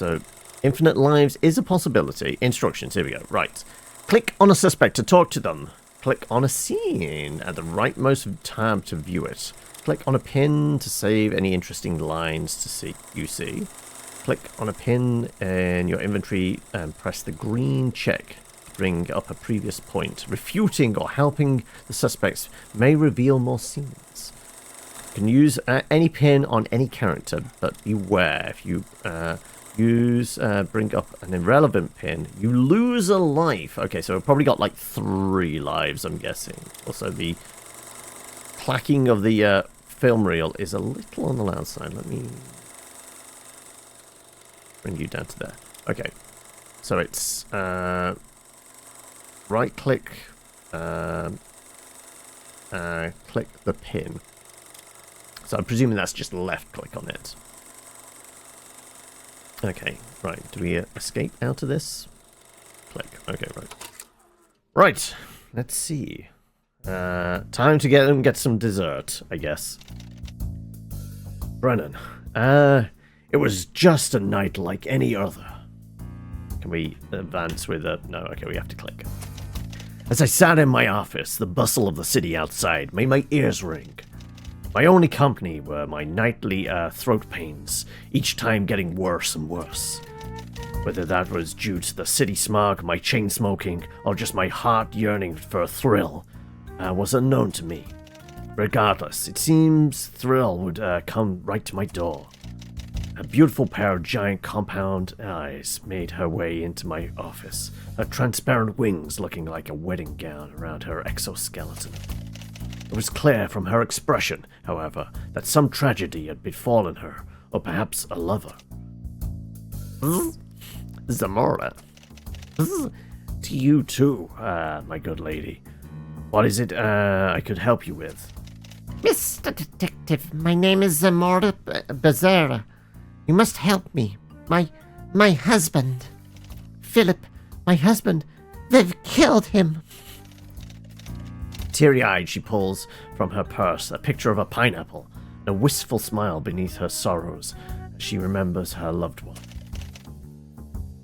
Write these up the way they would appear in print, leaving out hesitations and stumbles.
So, infinite lives is a possibility. Instructions, here we go. Right. Click on a suspect to talk to them. Click on a scene at the rightmost tab to view it. Click on a pin to save any interesting lines to see. Click on a pin in your inventory and press the green check to bring up a previous point. Refuting or helping the suspects may reveal more scenes. You can use any pin on any character, but beware. If you bring up an irrelevant pin, you lose a life. Okay, so we've probably got like 3 lives, I'm guessing. Also, the clacking of the film reel is a little on the loud side. Let me bring you down to there. Okay, so it's right click, click the pin. So I'm presuming that's just left click on it. Okay, right. Do we escape out of this? Click. Okay, right. Right. Let's see. Time to get some dessert, I guess. Brennan. It was just a night like any other. Can we advance with a... No, okay, we have to click. As I sat in my office, the bustle of the city outside made my ears ring. My only company were my nightly throat pains, each time getting worse and worse. Whether that was due to the city smog, my chain smoking, or just my heart yearning for a thrill, was unknown to me. Regardless, it seems thrill would come right to my door. A beautiful pair of giant compound eyes made her way into my office, her transparent wings looking like a wedding gown around her exoskeleton. It was clear from her expression, however, that some tragedy had befallen her, or perhaps a lover. Zamora. To you too, my good lady. What is it I could help you with? Mr. Detective, my name is Zamora Becerra. You must help me. My husband, Philip, my husband, they've killed him. Teary-eyed, she pulls from her purse a picture of a pineapple and a wistful smile beneath her sorrows as she remembers her loved one.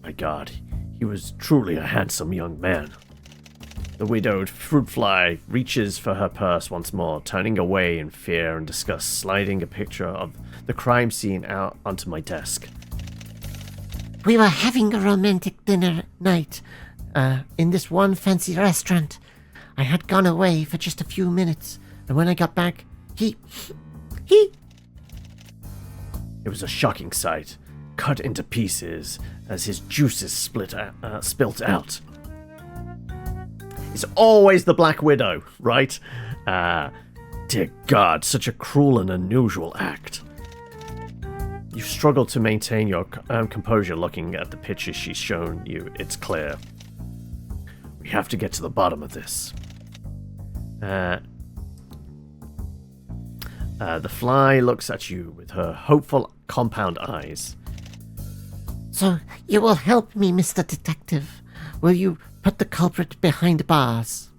My God, he was truly a handsome young man. The widowed fruit fly reaches for her purse once more, turning away in fear and disgust, sliding a picture of the crime scene out onto my desk. We were having a romantic dinner night in this one fancy restaurant. I had gone away for just a few minutes, and when I got back, he... It was a shocking sight, cut into pieces as his juices spilt out. It's always the Black Widow, right? Dear God, such a cruel and unusual act. You struggle to maintain your composure looking at the pictures she's shown you. It's clear. We have to get to the bottom of this. The fly looks at you with her hopeful compound eyes. So, you will help me, Mr. Detective. Will you put the culprit behind bars?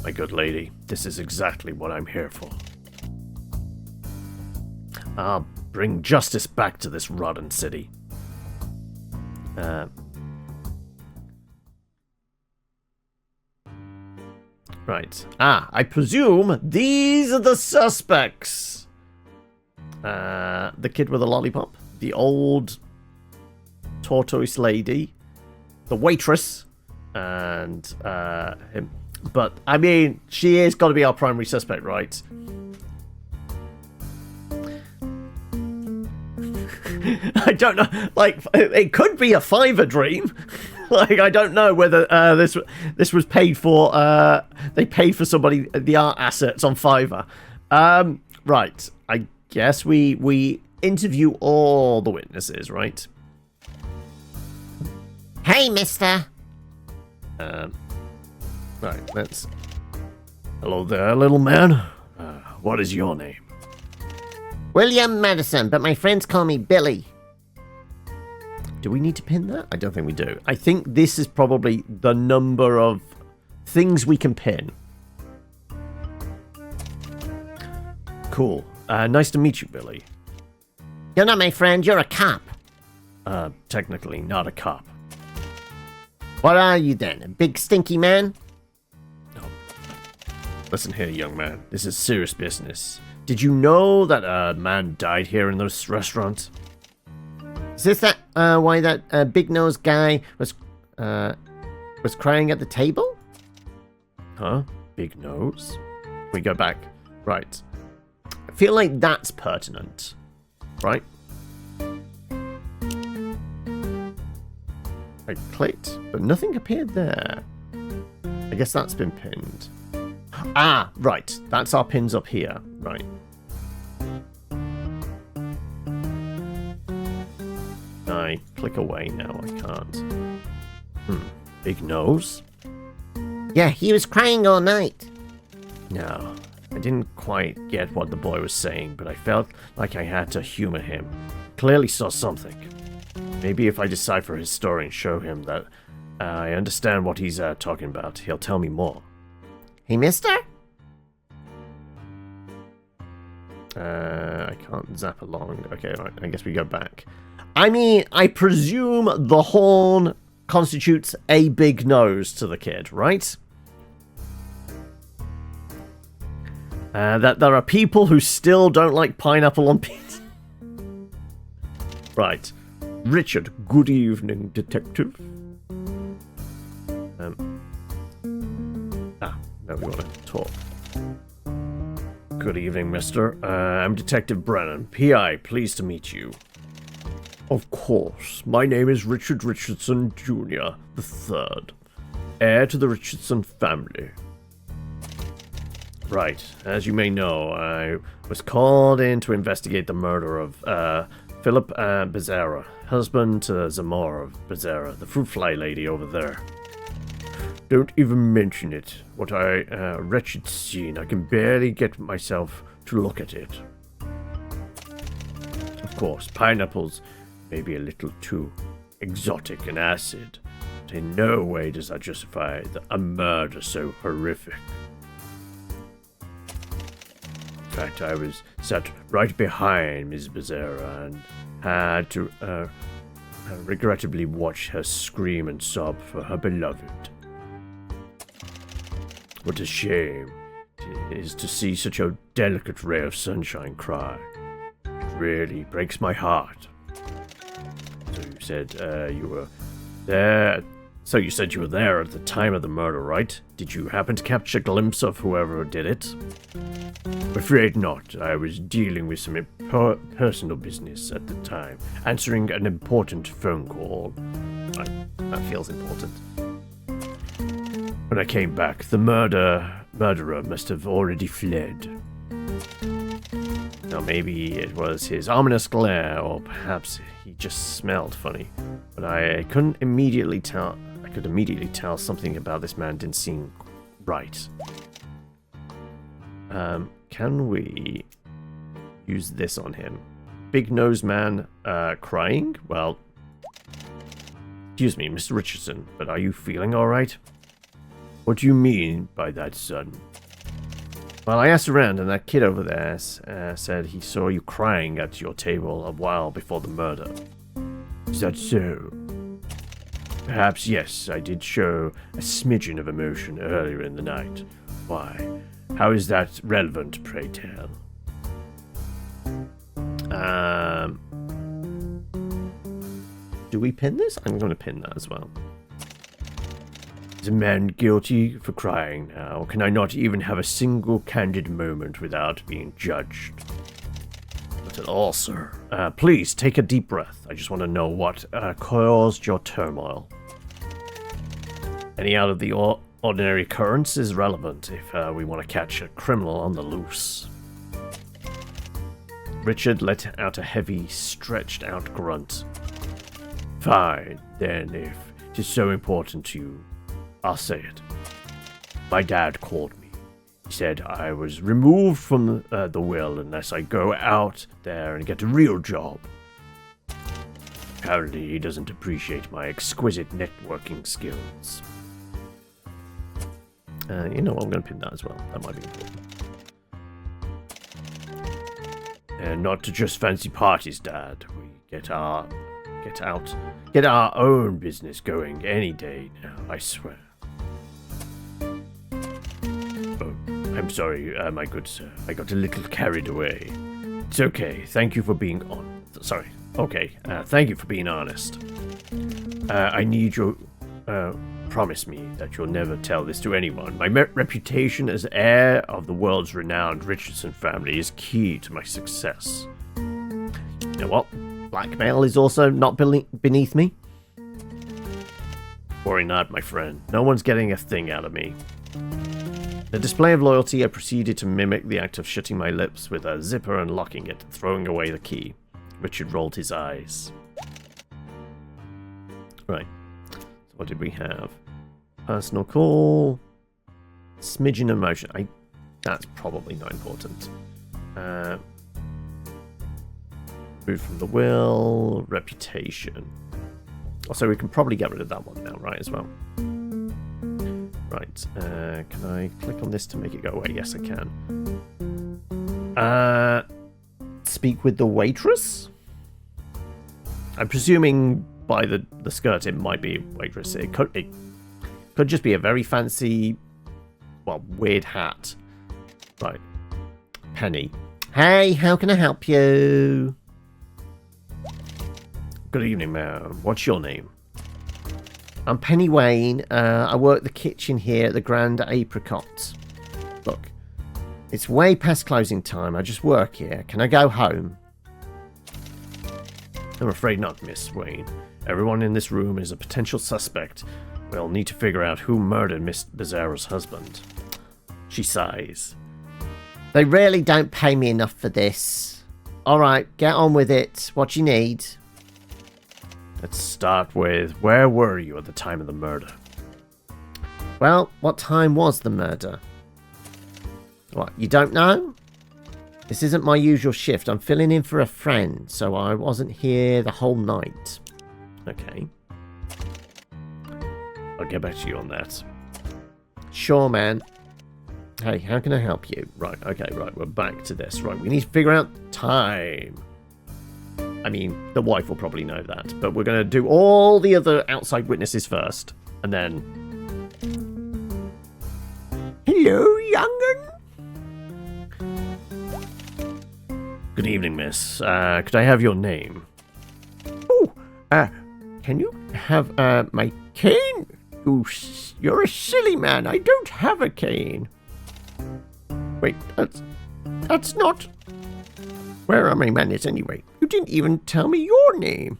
My good lady, this is exactly what I'm here for. I'll bring justice back to this rotten city. Right. I presume these are the suspects. The kid with a lollipop, the old tortoise lady, the waitress, and him. But, I mean, she is got to be our primary suspect, right? I don't know. Like, it could be a Fiverr dream. Like, I don't know whether this was paid for. They paid for somebody the art assets on Fiverr. Right. I guess we interview all the witnesses, right? Hey, mister. Right. Let's. Hello there, little man. What is your name? William Madison, but my friends call me Billy. Do we need to pin that? I don't think we do. I think this is probably the number of things we can pin. Cool. Nice to meet you, Billy. You're not my friend, you're a cop. technically not a cop. What are you then? A big stinky man? Listen here, young man. This is serious business. Did you know that a man died here in this restaurant? Is this that why that big nose guy was crying at the table? Huh? Big nose? We go back. Right. I feel like that's pertinent. Right? I clicked, but nothing appeared there. I guess that's been pinned. Ah, right. That's our pins up here. Right. I click away now. I can't. Big nose? Yeah, he was crying all night. No. I didn't quite get what the boy was saying, but I felt like I had to humor him. Clearly saw something. Maybe if I decipher his story and show him that I understand what he's talking about, he'll tell me more. Hey, mister? I can't zap along. Okay, right, I guess we go back. I mean, I presume the horn constitutes a big nose to the kid, right? That there are people who still don't like pineapple on pizza. Right. Richard, good evening, detective. Now we want to talk. Good evening, mister. I'm Detective Brennan, PI. Pleased to meet you. Of course. My name is Richard Richardson, Jr., the third. Heir to the Richardson family. Right. As you may know, I was called in to investigate the murder of Philip Becerra, husband to Zamora Becerra, the fruit fly lady over there. Don't even mention it. What a wretched scene. I can barely get myself to look at it. Of course, pineapples may be a little too exotic and acid, but in no way does that justify a murder so horrific. In fact, I was sat right behind Ms. Becerra and had to regrettably watch her scream and sob for her beloved. What a shame it is to see such a delicate ray of sunshine cry. It really breaks my heart. So you said you were there. So you said you were there at the time of the murder, right? Did you happen to catch a glimpse of whoever did it? Afraid not. I was dealing with some personal business at the time, answering an important phone call. That feels important. When I came back, the murderer must have already fled. Now maybe it was his ominous glare, or perhaps he just smelled funny. But I couldn't immediately tell. I could immediately tell something about this man didn't seem right. Can we use this on him? Big nose man crying? Well, excuse me, Mr. Richardson, but are you feeling alright? What do you mean by that, son? Well, I asked around, and that kid over there said he saw you crying at your table a while before the murder. Is that so? Perhaps, yes, I did show a smidgen of emotion earlier in the night. Why? How is that relevant, pray tell? Do we pin this? I'm going to pin that as well. Is a man guilty for crying now? Can I not even have a single candid moment without being judged? Not at all, sir. Please, take a deep breath. I just want to know what caused your turmoil. Any out of the ordinary occurrence is relevant if we want to catch a criminal on the loose. Richard let out a heavy, stretched-out grunt. Fine, then, if it is so important to you, I'll say it. My dad called me. He said I was removed from the will unless I go out there and get a real job. Apparently, he doesn't appreciate my exquisite networking skills. You know what, I'm going to pin that as well. That might be important. And not to just fancy parties, Dad. We get our Get our own business going any day now, I swear. Oh, I'm sorry, my good sir. I got a little carried away. It's okay. Thank you for being Sorry. Okay. Thank you for being honest. I need your... promise me that you'll never tell this to anyone. My reputation as heir of the world's renowned Richardson family is key to my success. You know what? Blackmail is also not beneath me. Worry not, my friend. No one's getting a thing out of me. In a display of loyalty, I proceeded to mimic the act of shutting my lips with a zipper and locking it, throwing away the key. Richard rolled his eyes. Right. So what did we have? Personal call. Smidgen emotion. That's probably not important. Food from the will. Reputation. Also, we can probably get rid of that one now, right, as well. Right. Can I click on this to make it go away? Yes, I can. Speak with the waitress? I'm presuming by the skirt it might be a waitress. It could just be a very fancy, well, weird hat. Right. Penny. Hey, how can I help you? Good evening, ma'am. What's your name? I'm Penny Wayne. I work the kitchen here at the Grand Apricot. Look, it's way past closing time. I just work here. Can I go home? I'm afraid not, Miss Wayne. Everyone in this room is a potential suspect. We'll need to figure out who murdered Miss Bizarro's husband. She sighs. They really don't pay me enough for this. Alright, get on with it. What you need? Let's start with, where were you at the time of the murder? Well, what time was the murder? What, you don't know? This isn't my usual shift. I'm filling in for a friend, so I wasn't here the whole night. Okay. I'll get back to you on that. Sure, man. Hey, how can I help you? Right, okay, right, we're back to this. Right, we need to figure out time. I mean, the wife will probably know that, but we're going to do all the other outside witnesses first, and then... Hello, young'un? Good evening, miss. Could I have your name? Oh, can you have, my cane? You're a silly man. I don't have a cane. Wait, that's not... Where are my manners anyway? You didn't even tell me your name.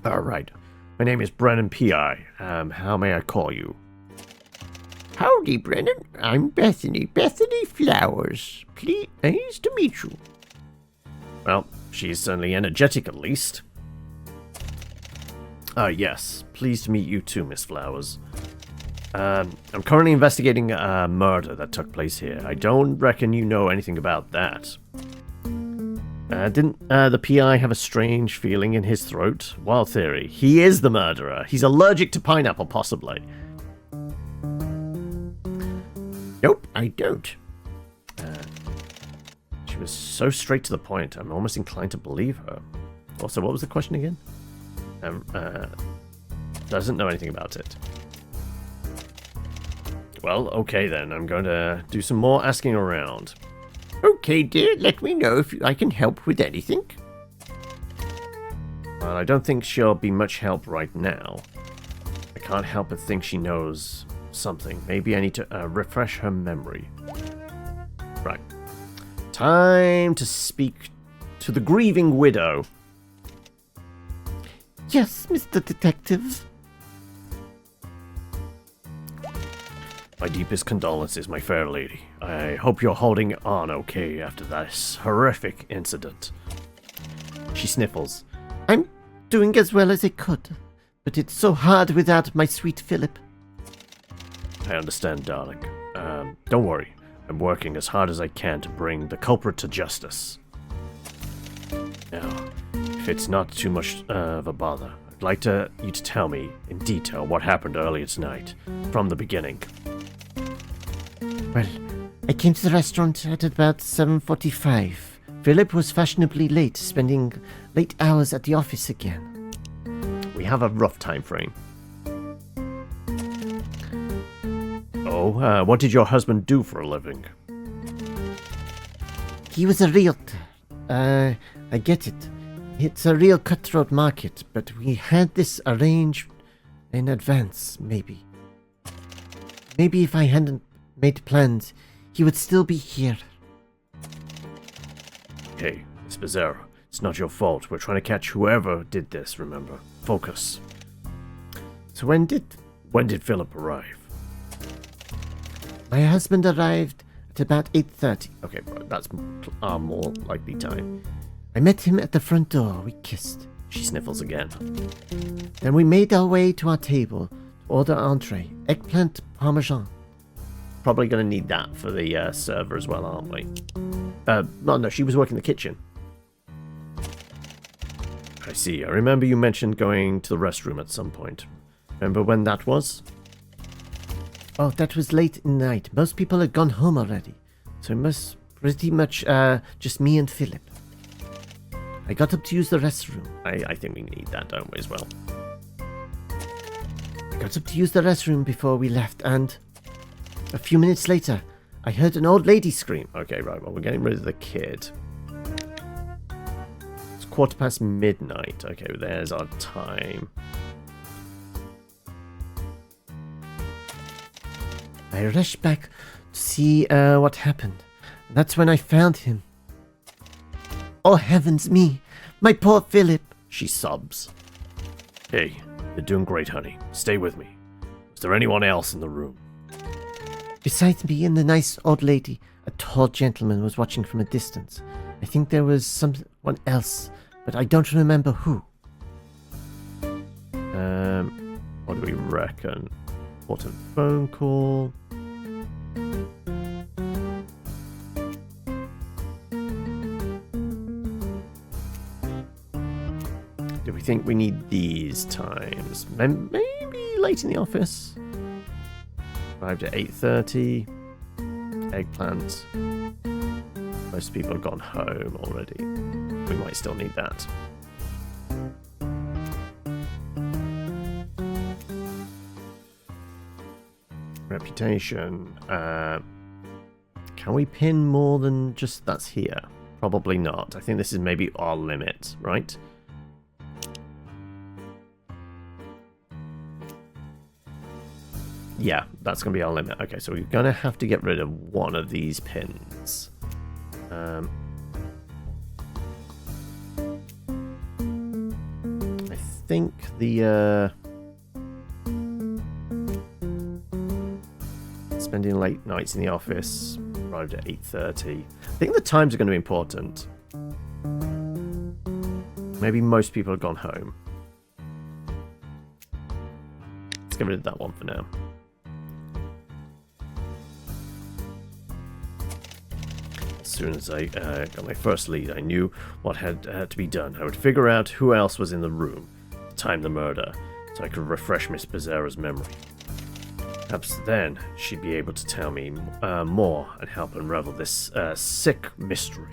All right. My name is Brennan P.I. How may I call you? Howdy, Brennan. I'm Bethany. Bethany Flowers. Pleased to meet you. Well, she's certainly energetic at least. Yes. Pleased to meet you too, Miss Flowers. I'm currently investigating a murder that took place here. I don't reckon you know anything about that. Didn't the PI have a strange feeling in his throat? Wild theory. He is the murderer. He's allergic to pineapple, possibly. Nope, I don't. She was so straight to the point, I'm almost inclined to believe her. Also, what was the question again? Doesn't know anything about it. Well, okay then. I'm going to do some more asking around. Okay, dear. Let me know if I can help with anything. Well, I don't think she'll be much help right now. I can't help but think she knows something. Maybe I need to refresh her memory. Right. Time to speak to the grieving widow. Yes, Mr. Detective. My deepest condolences, my fair lady. I hope you're holding on okay after this horrific incident. She sniffles. I'm doing as well as I could, but it's so hard without my sweet Philip. I understand, darling. Don't worry. I'm working as hard as I can to bring the culprit to justice. Now, if it's not too much of a bother, I'd like you to tell me in detail what happened earlier tonight, from the beginning. Well, I came to the restaurant at about 7:45. Philip was fashionably late, spending late hours at the office again. we have a rough time frame. Oh, what did your husband do for a living? He was a realtor. I get it. It's a real cutthroat market, but we had this arranged in advance, maybe. Maybe if I hadn't made plans, he would still be here. Hey, Miss Bizarro, it's not your fault. We're trying to catch whoever did this, remember? Focus. So when did Philip arrive? My husband arrived at about 8:30. Okay, that's our more likely time. I met him at the front door. We kissed. She sniffles again. Then we made our way to our table to order entree, eggplant parmesan. Probably going to need that for the server as well, aren't we? No, she was working the kitchen. I see. I remember you mentioned going to the restroom at some point. Remember when that was? Oh, that was late in the night. Most people had gone home already. So it must pretty much just me and Philip. I got up to use the restroom. I think we need that, don't we, as well? I got up to use the restroom before we left, and a few minutes later, I heard an old lady scream. Okay, right, well, we're getting rid of the kid. It's midnight. Okay, well, there's our time. I rushed back to see what happened. That's when I found him. Oh, heavens me! My poor Philip! She sobs. Hey, you're doing great, honey. Stay with me. Is there anyone else in the room? Besides me and the nice old lady, a tall gentleman was watching from a distance. I think there was someone else, but I don't remember who. What do we reckon? Important phone call. Do we think we need these times? Maybe late in the office. Arrived at 8:30. Eggplant. Most people have gone home already. We might still need that. Reputation. Can we pin more than just that's here? Probably not. I think this is maybe our limit, right? Yeah, that's going to be our limit. Okay, so we're going to have to get rid of one of these pins. I think the... spending late nights in the office, arrived at 8:30. I think the times are going to be important. Maybe most people have gone home. Let's get rid of that one for now. As soon as I got my first lead, I knew what had to be done. I would figure out who else was in the room, time the murder, so I could refresh Miss Bizarro's memory. Perhaps then she'd be able to tell me more and help unravel this sick mystery.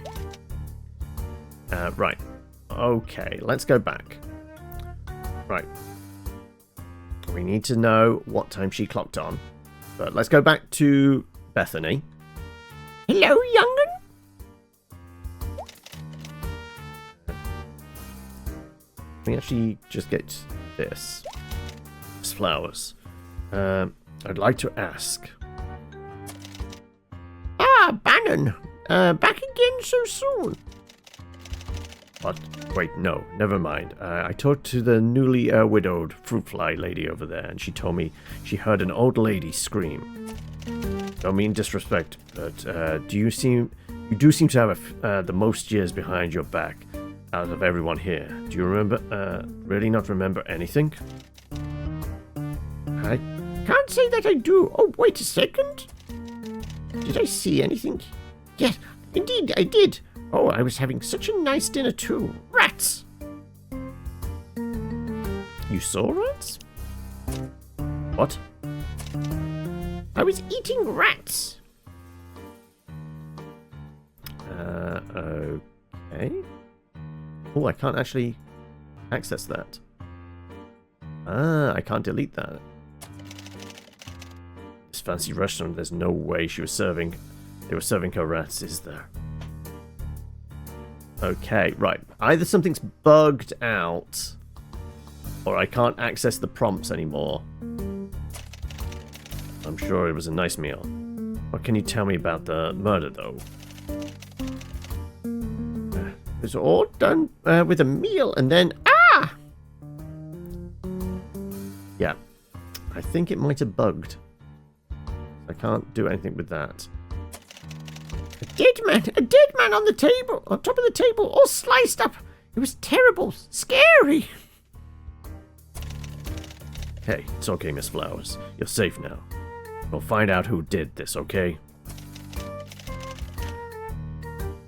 Right. Okay, let's go back. Right. We need to know what time she clocked on. But let's go back to Bethany. Hello, young'un. Let me actually just get this. It's flowers. I'd like to ask. Ah, Bannon. Back again so soon. What? Wait, no, never mind. I talked to the newly widowed fruit fly lady over there, and she told me she heard an old lady scream. Don't mean disrespect, but you do seem to have the most years behind your back out of everyone here. Do you remember? Really not remember anything? I can't say that I do. Oh, wait a second. Did I see anything? Yes, indeed I did. Oh, I was having such a nice dinner too. Rats! You saw rats? What? I was eating rats. Okay. Oh, I can't actually access that. Ah, I can't delete that. This fancy restaurant, there's no way they were serving her rats, is there? Okay, right. Either something's bugged out, or I can't access the prompts anymore. I'm sure it was a nice meal. What can you tell me about the murder, though? It was all done with a meal, and then... Ah! Yeah. I think it might have bugged. I can't do anything with that. A dead man on the table, on top of the table, all sliced up. It was terrible, scary. Hey, it's okay, Miss Flowers. You're safe now. We'll find out who did this, okay?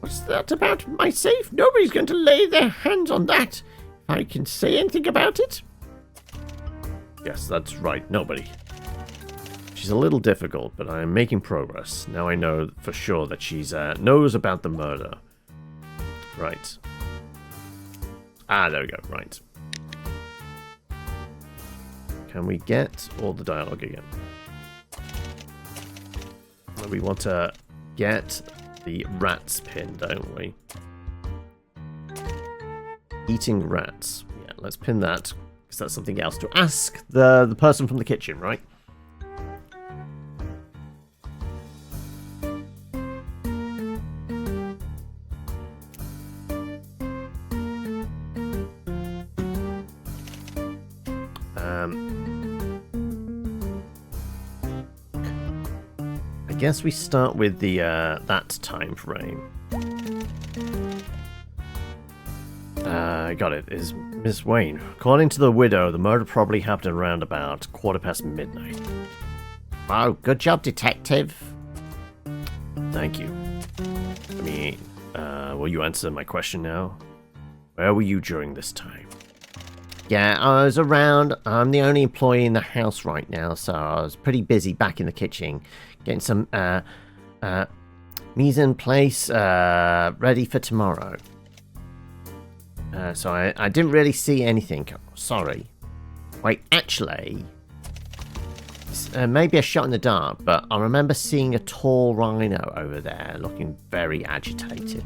What's that about my safe? Nobody's going to lay their hands on that. If I can say anything about it. Yes, that's right, nobody. She's a little difficult, but I am making progress. Now I know for sure that she's knows about the murder. Right. Ah, there we go, right. Can we get all the dialogue again? We want to get the rats pin, don't we? Eating rats. Yeah, let's pin that, because that's something else to ask the person from the kitchen, right? I guess we start with the that time frame. Got it. Is Miss Wayne. According to the widow, the murder probably happened around about midnight. Oh, good job, detective. Thank you. I mean, will you answer my question now? Where were you during this time? Yeah, I was around. I'm the only employee in the house right now, so I was pretty busy back in the kitchen, getting some mise en place ready for tomorrow. So I didn't really see anything. Sorry. Wait, actually, maybe a shot in the dark, but I remember seeing a tall rhino over there looking very agitated.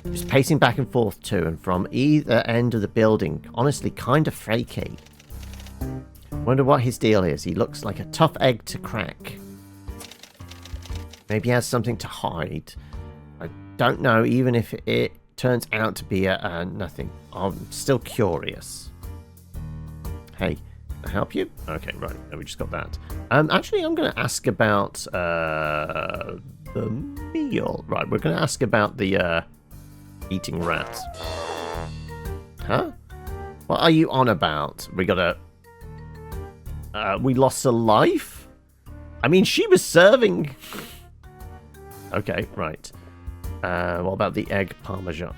He was pacing back and forth to and from either end of the building, honestly kind of freaky. Wonder what his deal is. He looks like a tough egg to crack. Maybe he has something to hide. I don't know, even if it turns out to be nothing. I'm still curious. Hey, can I help you? Okay, right. We just got that. Actually, I'm going to ask about the meal. Right, we're going to ask about the eating rats. Huh? What are you on about? We got we lost a life? I mean, she was serving... Okay, right. What about the egg parmesan?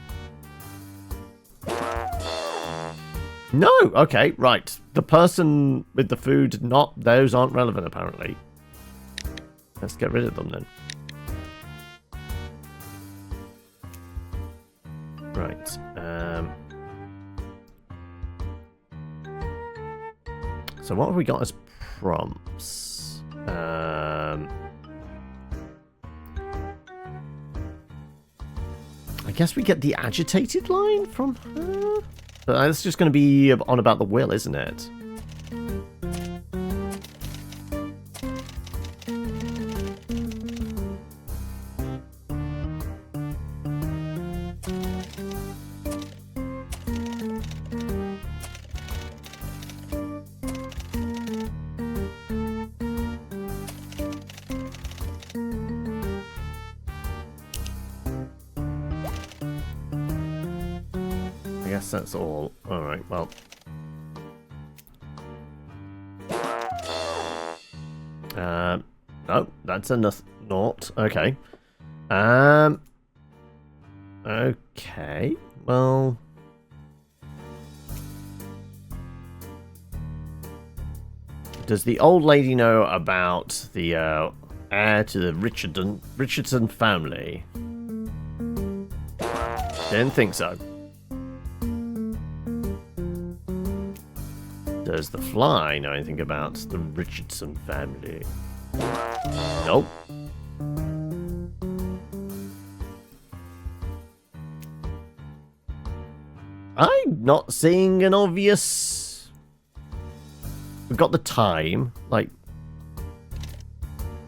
No! Okay, right. The person with the food, those aren't relevant, apparently. Let's get rid of them, then. Right. So what have we got as prompts? I guess we get the agitated line from her? But that's just going to be on about the will, isn't it? I guess that's all. Alright, well. No, that's a naught. Okay. Okay. Well. Does the old lady know about the heir to the Richardson family? Didn't think so. Does the fly know anything about the Richardson family? Nope. I'm not seeing an obvious... We've got the time. Like,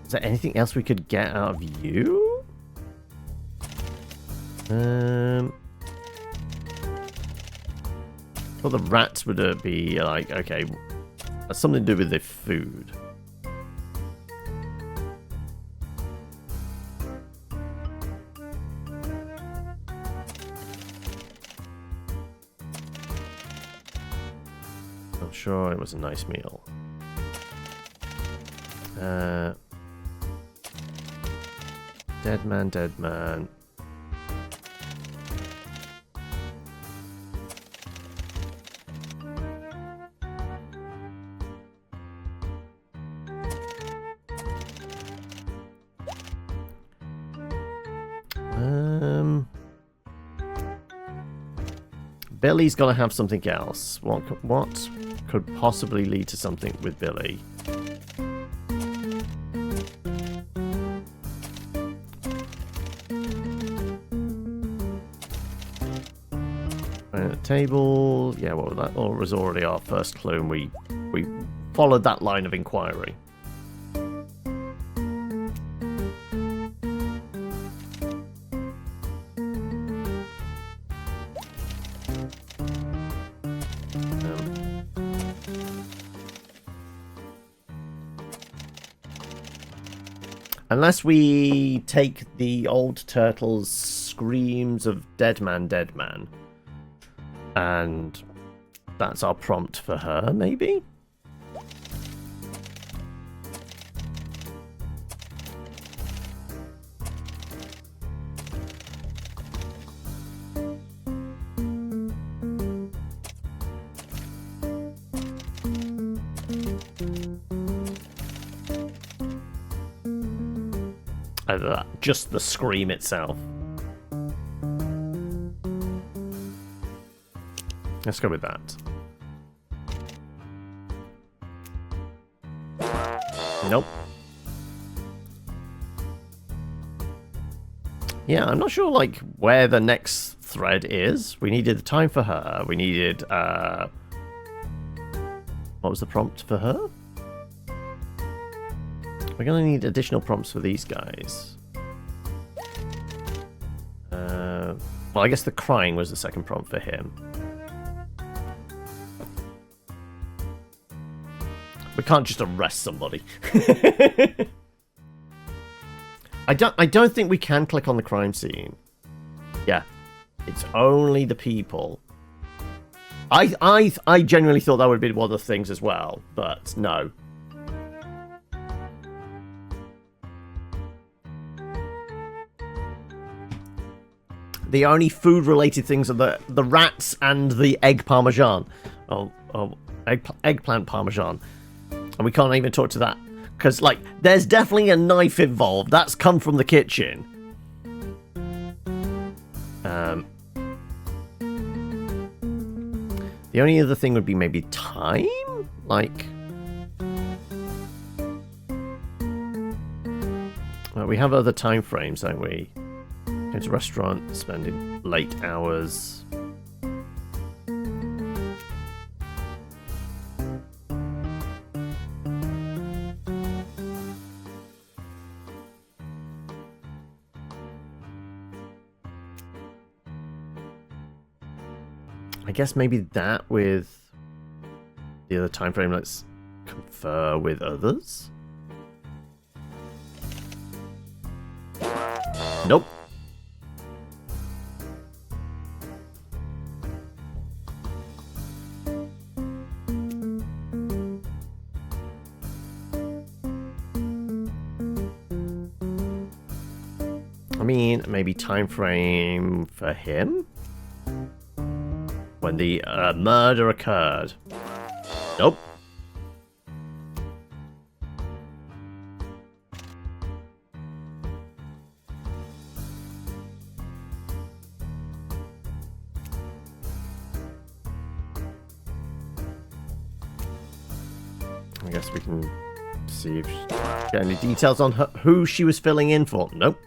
is there anything else we could get out of you? Well, the rats would be like, okay, that's something to do with their food. I'm sure it was a nice meal. Dead man, dead man. Billy's got to have something else. What could possibly lead to something with Billy? Table. Yeah, well, that was already our first clue, and we followed that line of inquiry. Unless we take the old turtle's screams of dead man, and that's our prompt for her, maybe? Either that, just the scream itself. Let's go with that. Nope. Yeah, I'm not sure, like, where the next thread is. We needed the time for her. We needed, what was the prompt for her? We're going to need additional prompts for these guys. Well, I guess the crying was the second prompt for him. We can't just arrest somebody. I don't think we can click on the crime scene. Yeah, it's only the people. I genuinely thought that would be one of the things as well, but no. The only food-related things are the rats and the egg parmesan. Eggplant parmesan. And we can't even talk to that. Because, like, there's definitely a knife involved. That's come from the kitchen. The only other thing would be maybe time? Like... Well, we have other time frames, don't we? Going to restaurant, spending late hours. I guess maybe that with the other time frame. Let's confer with others. Nope. I mean, maybe time frame for him? When the murder occurred. Nope. I guess we can see if she got any details on her, who she was filling in for. Nope.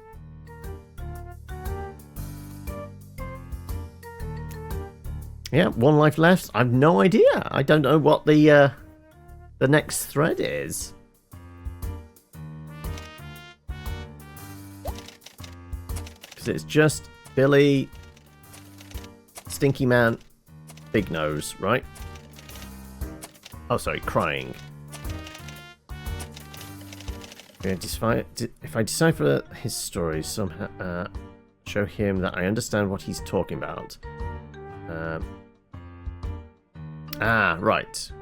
Yeah, one life left. I've no idea. I don't know what the next thread is. Because it's just Billy, Stinky Man, Big Nose, right? Oh, sorry, crying. If I decipher his story somehow, show him that I understand what he's talking about. Right.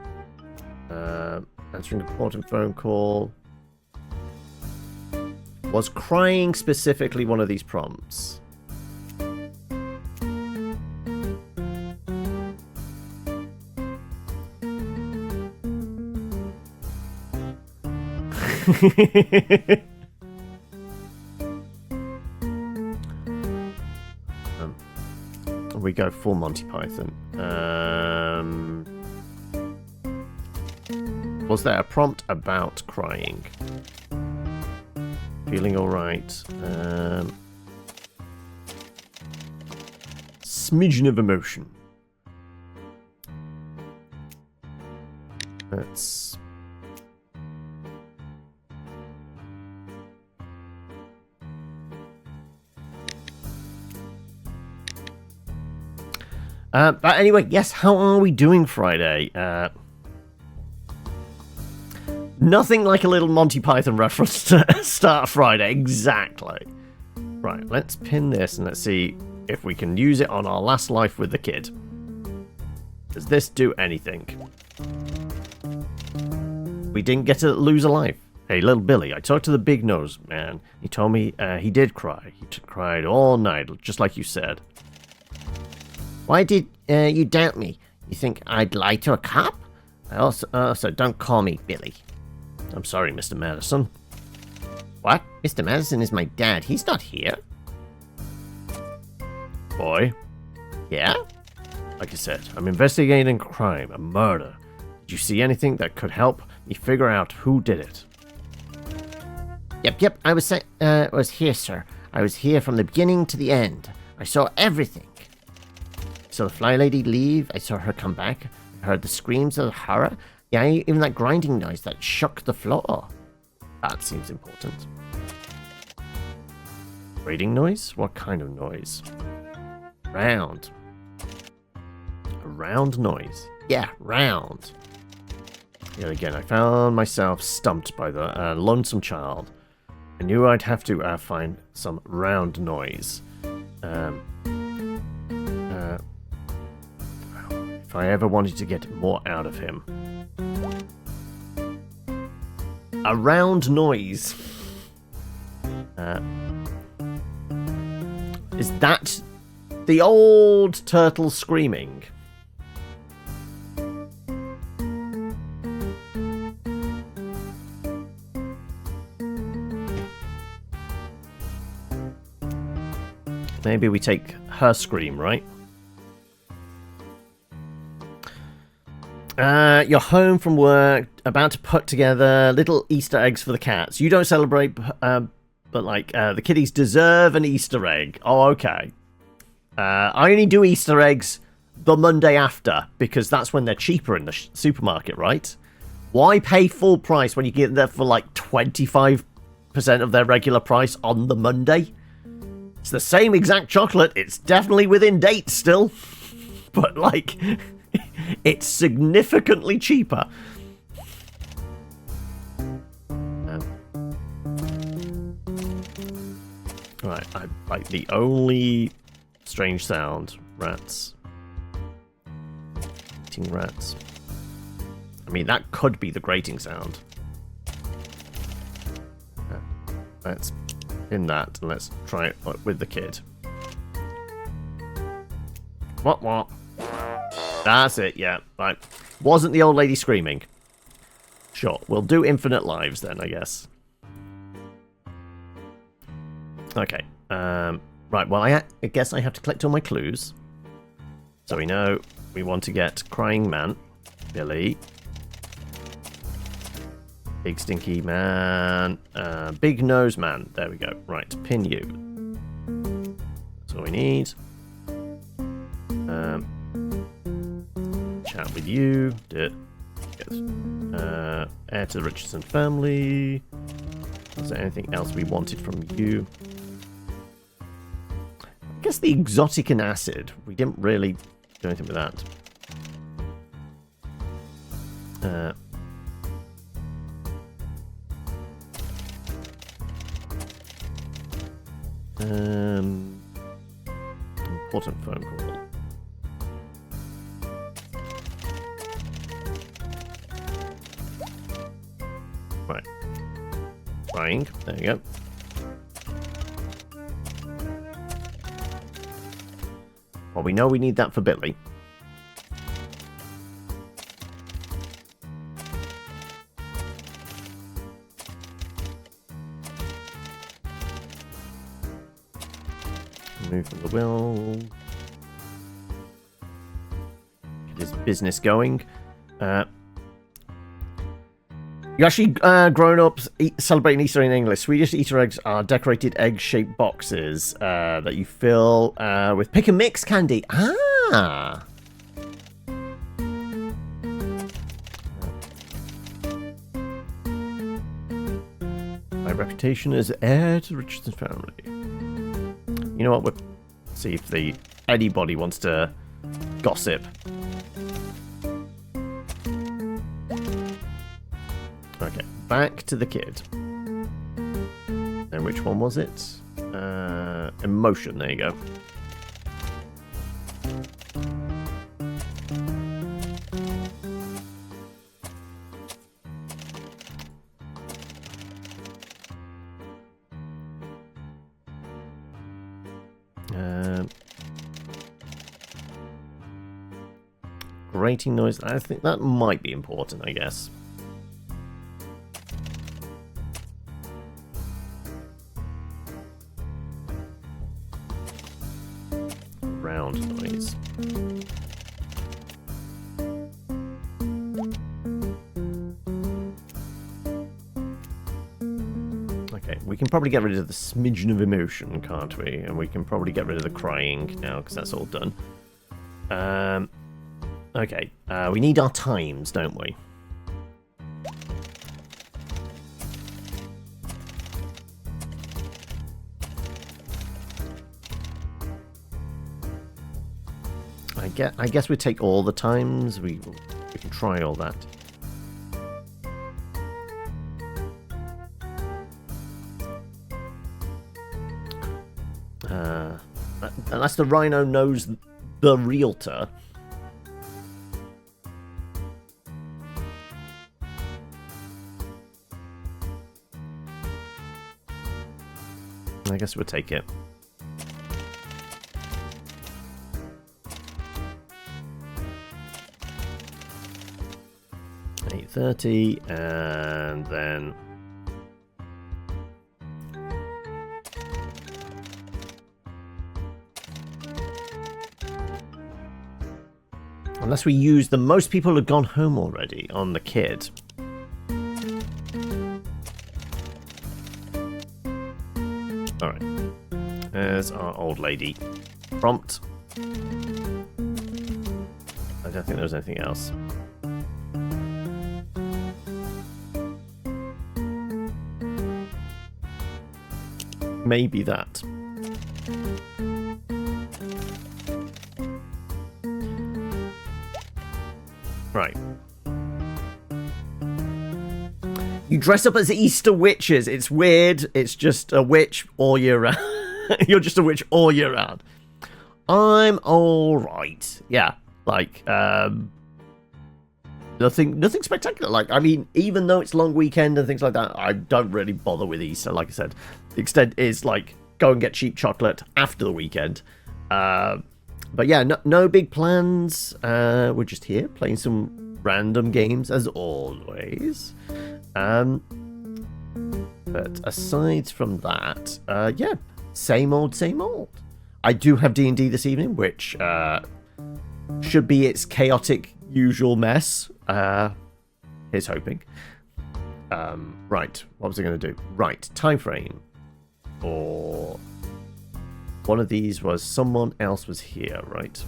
Answering an important phone call. Was crying specifically one of these prompts? We go full Monty Python. Was there a prompt about crying? Feeling alright. Smidgen of emotion. Let's... but anyway, yes, how are we doing Friday? Nothing like a little Monty Python reference to start Friday, exactly. Right, let's pin this and let's see if we can use it on our last life with the kid. Does this do anything? We didn't get to lose a life. Hey, little Billy, I talked to the big nose man. He told me he did cry. He cried all night, just like you said. Why did you doubt me? You think I'd lie to a cop? I also don't call me Billy. I'm sorry, Mr. Madison. What? Mr. Madison is my dad. He's not here. Boy. Yeah? Like I said, I'm investigating a crime, a murder. Did you see anything that could help me figure out who did it? Yep. I was here, sir. I was here from the beginning to the end. I saw everything. I saw the fly lady leave. I saw her come back. I heard the screams of horror. Yeah, even that grinding noise that shook the floor. That seems important. Grating noise? What kind of noise? Round. A round noise? Yeah, round. Yet again, I found myself stumped by the lonesome child. I knew I'd have to find some round noise. If I ever wanted to get more out of him. A round noise. Is that the old turtle screaming? Maybe we take her scream, right? You're home from work, about to put together little Easter eggs for the cats. You don't celebrate, but like, the kiddies deserve an Easter egg. Oh, okay. I only do Easter eggs the Monday after, because that's when they're cheaper in the supermarket, right? Why pay full price when you get them for like 25% of their regular price on the Monday? It's the same exact chocolate. It's definitely within date still. But like... it's significantly cheaper. Right, I like the only strange sound. Rats. Eating rats. I mean, that could be the grating sound. Let's pin that and let's try it with the kid. What? That's it, yeah. Right. Wasn't the old lady screaming? Sure, we'll do infinite lives then, I guess. Okay. Right, well, I guess I have to collect all my clues. So we know we want to get Crying Man, Billy, Big stinky man. Big nose man. There we go. Right, pin you. That's all we need. Chat with you. Yes. Heir to the Richardson family. Was there anything else we wanted from you? I guess the exotic and acid. We didn't really do anything with that. Important phone call. Right. Trying. There you go. Well, we know we need that for Billy. Move from the will. Get his business going. You actually grown-ups celebrating Easter in English. Swedish Easter eggs are decorated egg-shaped boxes that you fill with pick and mix candy. Ah. My reputation as heir to the Richardson family. You know what? We'll see if anybody wants to gossip. Okay, back to the kid. And which one was it? Emotion, there you go. Grating noise, I think that might be important, I guess. Round noise. Okay, we can probably get rid of the smidgen of emotion, can't we? And we can probably get rid of the crying now, because that's all done. Okay, we need our times, don't we? I guess we take all the times. We can try all that. Unless the rhino knows the realtor. I guess we'll take it. $8.30 and then unless we use the most people have gone home already on the kid. Alright. There's our old lady. Prompt. I don't think there's anything else. Maybe that. Right. You dress up as Easter witches. It's weird. It's just a witch all year round. You're just a witch all year round. I'm alright. Yeah. Like, nothing spectacular. Like, I mean, even though it's long weekend and things like that, I don't really bother with Easter. Like I said, the extent is like go and get cheap chocolate after the weekend. But yeah, no big plans. We're just here playing some random games as always. But aside from that, yeah, same old, same old. I do have D&D this evening, which should be its chaotic usual mess. Here's hoping. Right, what was I going to do? Right, time frame. Or one of these was someone else was here, right?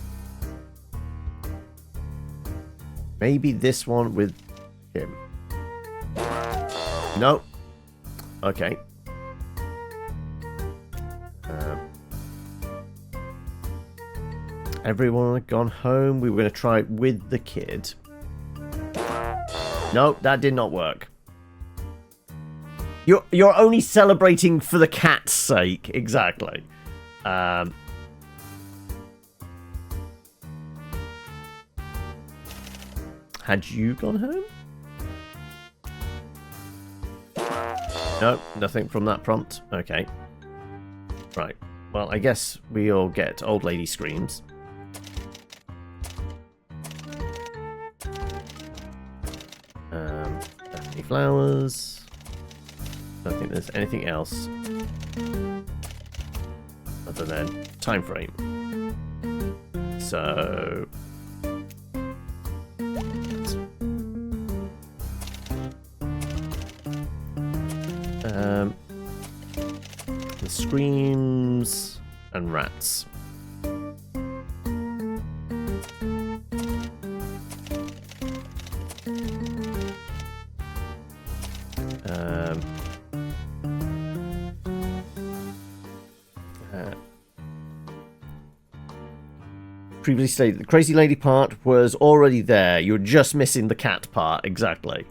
Maybe this one with him. No. Okay. Everyone had gone home. We were going to try it with the kid. No, that did not work. You're only celebrating for the cat's sake. Exactly. Had you gone home? No, nothing from that prompt. Okay. Right. Well, I guess we'll get old lady screams. Bethany flowers. Don't think there's anything else other than time frame. So the screams and rats. Previously stated, the crazy lady part was already there. You're just missing the cat part. Exactly.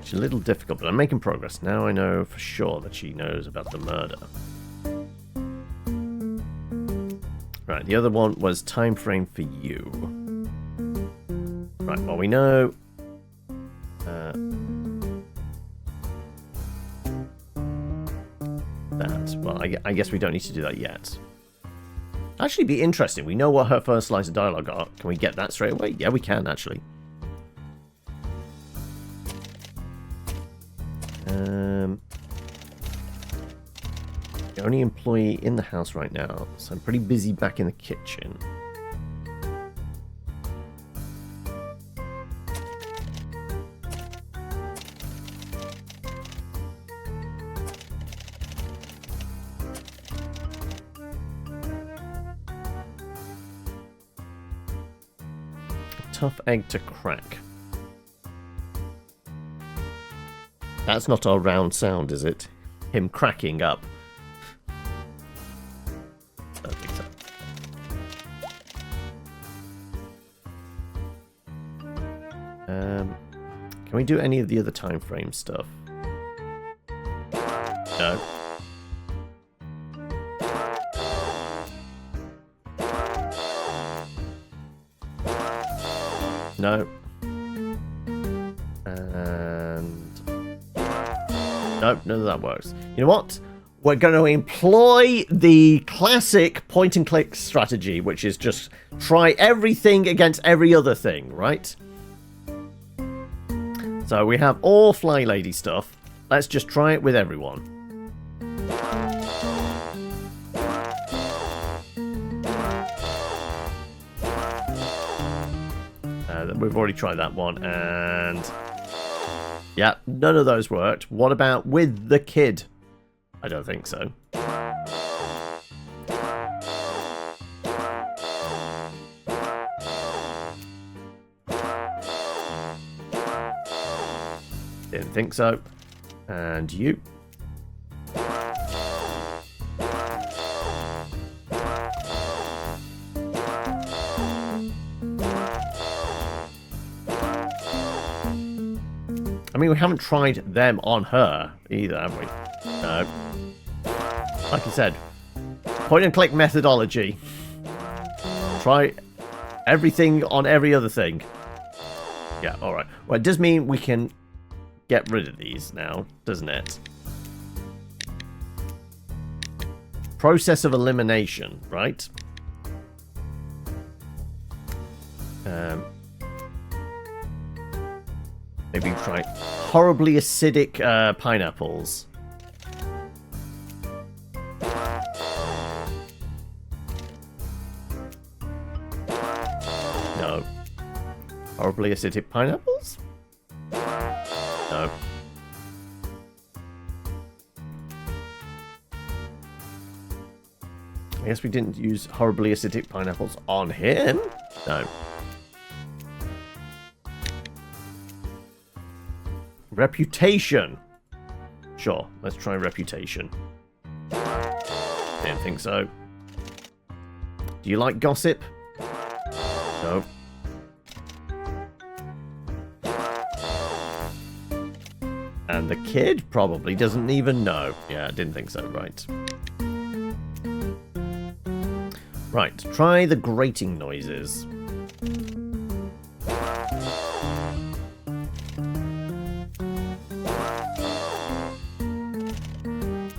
It's a little difficult, but I'm making progress. Now I know for sure that she knows about the murder. Right, the other one was time frame for you. Right, well we know... that. Well, I guess we don't need to do that yet. Actually, be interesting. We know what her first lines of dialogue are. Can we get that straight away? Yeah, we can, actually. The only employee in the house right now, so I'm pretty busy back in the kitchen. Tough egg to crack. That's not our round sound, is it? Him cracking up. I don't think so. Can we do any of the other time frame stuff? No. No. And... nope, none of that works. You know what? We're going to employ the classic point-and-click strategy, which is just try everything against every other thing, right? So we have all Fly Lady stuff. Let's just try it with everyone. We've already tried that one, and yeah, none of those worked. What about with the kid? I don't think so. Didn't think so. And you. I mean, we haven't tried them on her either, have we? No. Like I said, point-and-click methodology. Try everything on every other thing. Yeah, alright. Well, it does mean we can get rid of these now, doesn't it? Process of elimination, right? Maybe try horribly acidic Horribly acidic pineapples? No. I guess we didn't use horribly acidic pineapples on him. No. Reputation. Sure, let's try reputation. Didn't think so. Do you like gossip? No. And the kid probably doesn't even know. Yeah, I didn't think so, right. Right, try the grating noises.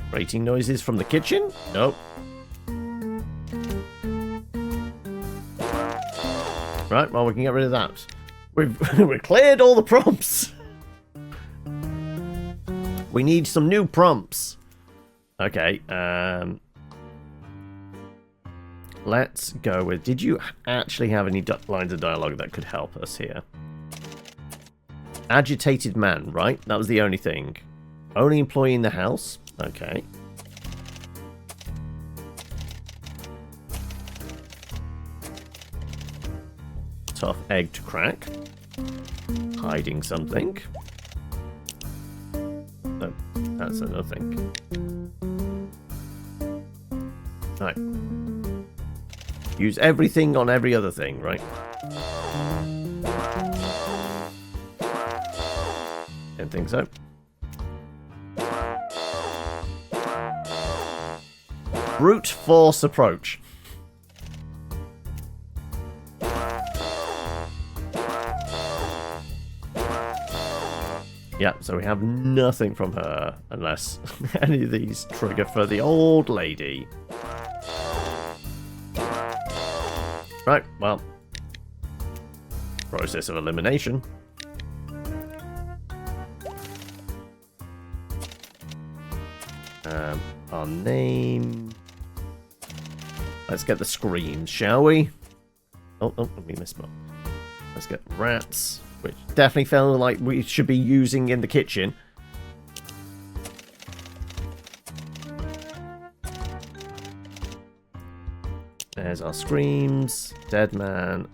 Grating noises from the kitchen? Nope. Right, well, we can get rid of that. We've cleared all the prompts. We need some new prompts. Okay, let's go with... Did you actually have any lines of dialogue that could help us here? Agitated man, right? That was the only thing. Only employee in the house? Okay. Tough egg to crack. Hiding something. No, that's another thing. Right. Use everything on every other thing, right? Didn't think so. Brute force approach. Yeah, so we have nothing from her unless any of these trigger for the old lady. Right, well. Process of elimination. Our name. Let's get the screams, shall we? Oh, we missed one. Let's get rats, which definitely felt like we should be using in the kitchen. There's our screams. Dead man.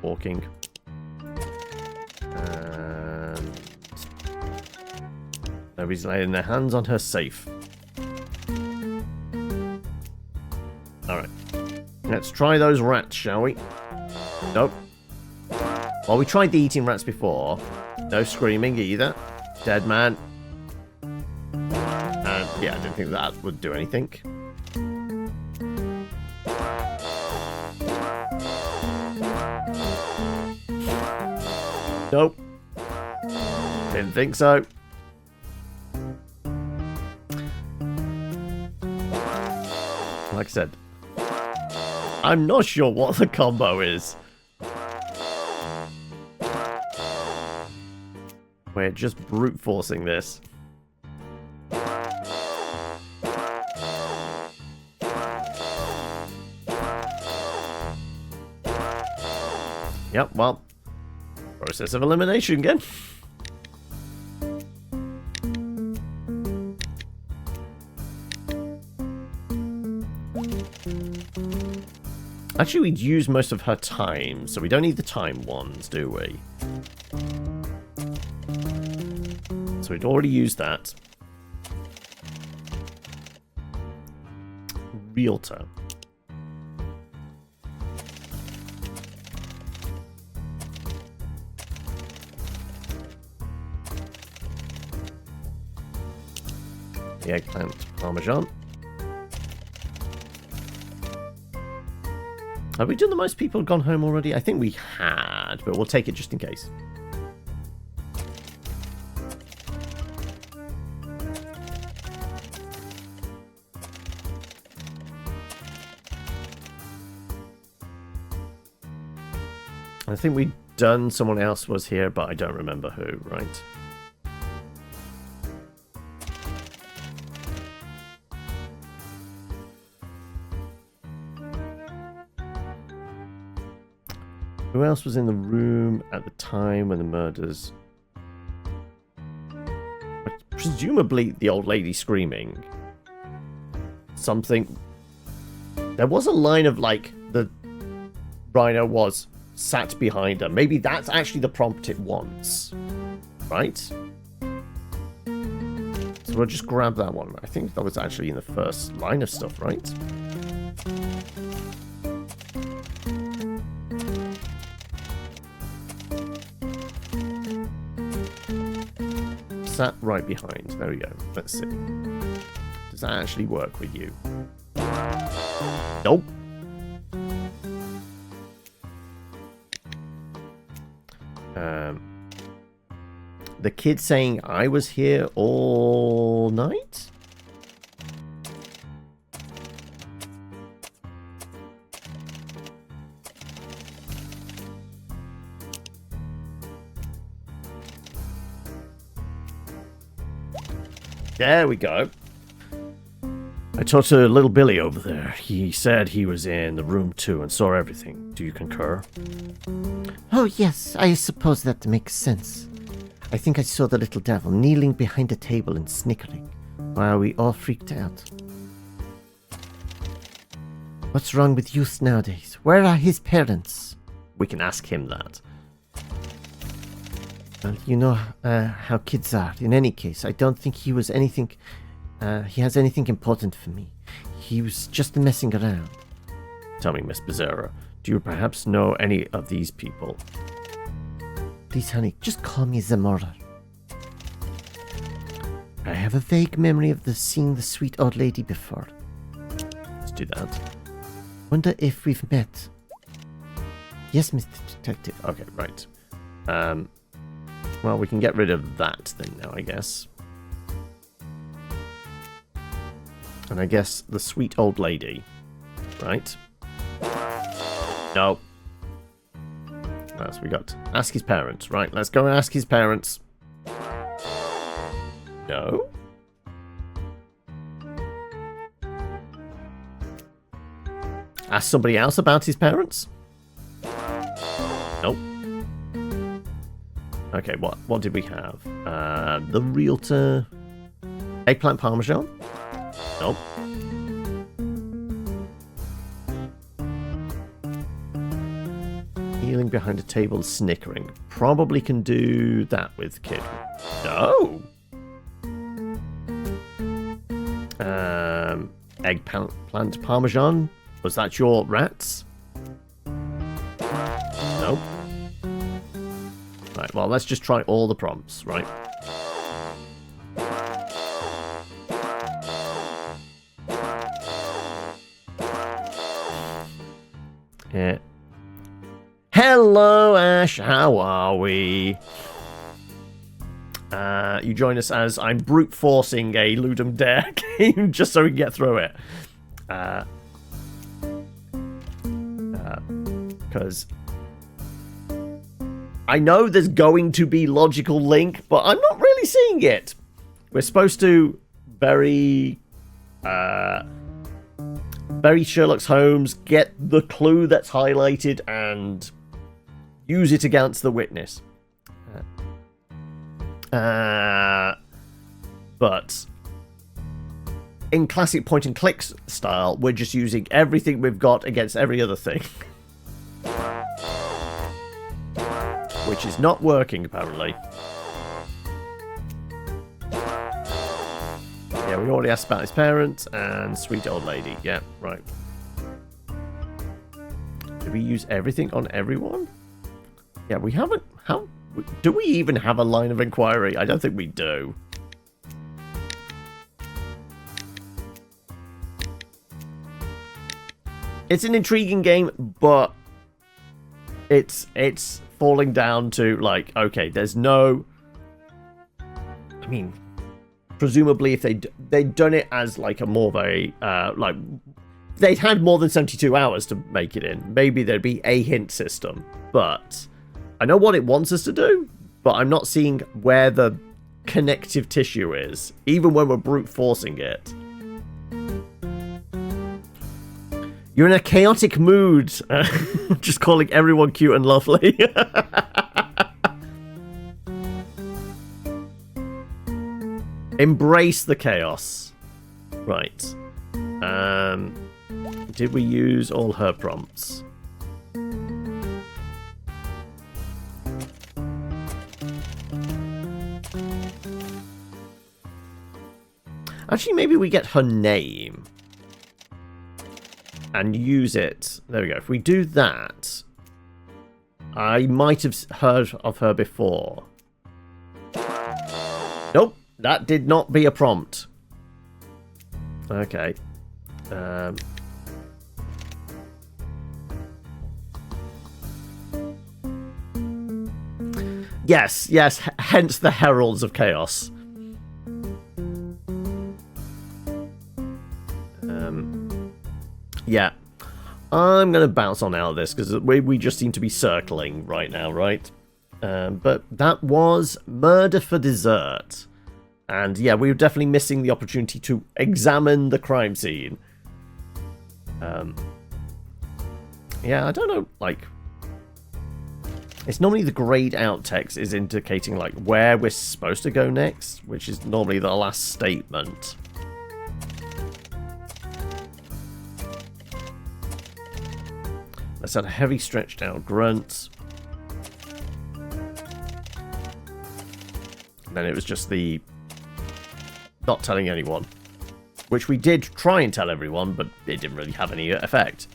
Walking. And nobody's laying their hands on her safe. Alright. Let's try those rats, shall we? Nope. Well, we tried the eating rats before. No screaming either. Dead man. And yeah, I didn't think that would do anything. Nope. Didn't think so. Like I said, I'm not sure what the combo is. We're just brute forcing this. Yep, well, process of elimination again. Actually, we'd use most of her time, so we don't need the time ones, do we? So we'd already used that. Realtor. The eggplant parmesan. Have we done the most people gone home already? I think we had, but we'll take it just in case. I think we'd done someone else was here, but I don't remember who, right? Who else was in the room at the time when the murders... Presumably the old lady screaming. Something... There was a line of, like, the rhino was sat behind her. Maybe that's actually the prompt it wants. Right? So we'll just grab that one. I think that was actually in the first line of stuff, right? Sat right behind. There we go. Let's see. Does that actually work with you? Nope. The kid saying I was here all night? There we go. I talked to little Billy over there. He said he was in the room too and saw everything. Do you concur? Oh, yes, I suppose that makes sense. I think I saw the little devil kneeling behind a table and snickering, while we all freaked out. What's wrong with youth nowadays? Where are his parents? We can ask him that. Well, you know how kids are. In any case, I don't think he was anything... he has anything important for me. He was just messing around. Tell me, Miss Becerra, do you perhaps know any of these people? Please, honey, just call me Zamora. I have a vague memory of seeing the sweet old lady before. Let's do that. Wonder if we've met. Yes, Mr. Detective. Okay, right. Well, we can get rid of that thing now, I guess. And I guess the sweet old lady, right? No. That's we got. Ask his parents, right? Let's go and ask his parents. No. Ask somebody else about his parents? Nope. Okay, what did we have? The realtor. Eggplant parmesan? Nope. Kneeling behind a table, snickering. Probably can do that with kid. No. Eggplant parmesan. Was that your rats? Nope. Right. Well, let's just try all the prompts. Right. Yeah. Hello, Ash. How are we? You join us as I'm brute forcing a Ludum Dare game just so we can get through it. Because I know there's going to be logical link, but I'm not really seeing it. We're supposed to very Sherlock Holmes, get the clue that's highlighted and use it against the witness. But in classic point and click style, we're just using everything we've got against every other thing. Which is not working, apparently. Yeah, we already asked about his parents and sweet old lady. Yeah, right. Did we use everything on everyone? Yeah, we haven't. How do we even have a line of inquiry? I don't think we do. It's an intriguing game, but it's falling down to like, okay, there's no. I mean, presumably, if they'd done it as like a more of a like they'd had more than 72 hours to make it in, maybe there'd be a hint system. But I know what it wants us to do, but I'm not seeing where the connective tissue is, even when we're brute forcing it. You're in a chaotic mood. Just calling everyone cute and lovely. Embrace the chaos. Right. Did we use all her prompts? Actually, maybe we get her name and use it. There we go. If we do that, I might have heard of her before. Nope, that did not be a prompt. Okay. Yes, hence the Heralds of Chaos. Yeah. I'm going to bounce on out of this, because we just seem to be circling right now, right? But that was Murder for Dessert. And yeah, we were definitely missing the opportunity to examine the crime scene. Yeah, I don't know, like... It's normally the grayed out text is indicating, like, where we're supposed to go next, which is normally the last statement. Let's add a heavy stretched out grunt. And then it was just the not telling anyone. Which we did try and tell everyone, but it didn't really have any effect.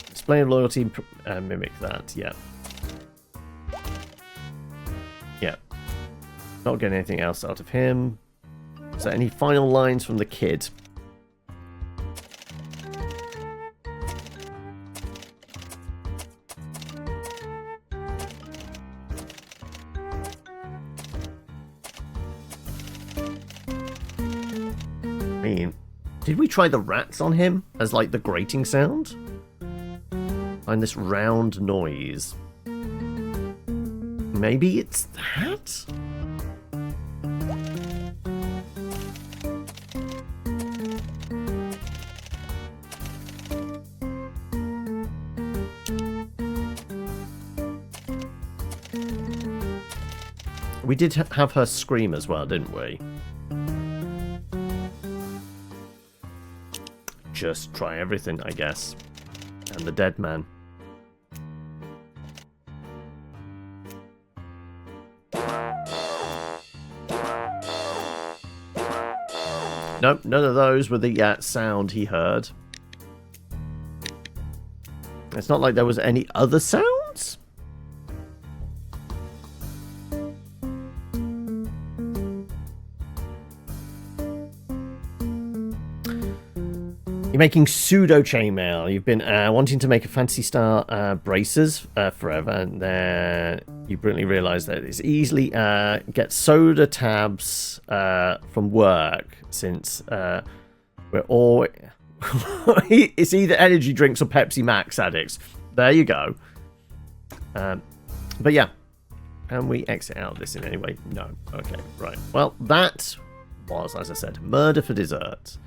Display of loyalty, mimic that, yeah. Yeah. Not getting anything else out of him. Is there any final lines from the kid? Did we try the rats on him as like the grating sound? Find this round noise. Maybe it's that? We did have her scream as well, didn't we? Just try everything, I guess. And the dead man. Nope, none of those were the sound he heard. It's not like there was any other sounds? You're making pseudo chainmail. You've been wanting to make a fancy style braces forever, and then you brilliantly realise that it's easily get soda tabs from work, since we're all it's either energy drinks or Pepsi Max addicts. There you go. But yeah, can we exit out of this in any way? No. Okay, right. Well, that was, as I said, Murder for Dessert.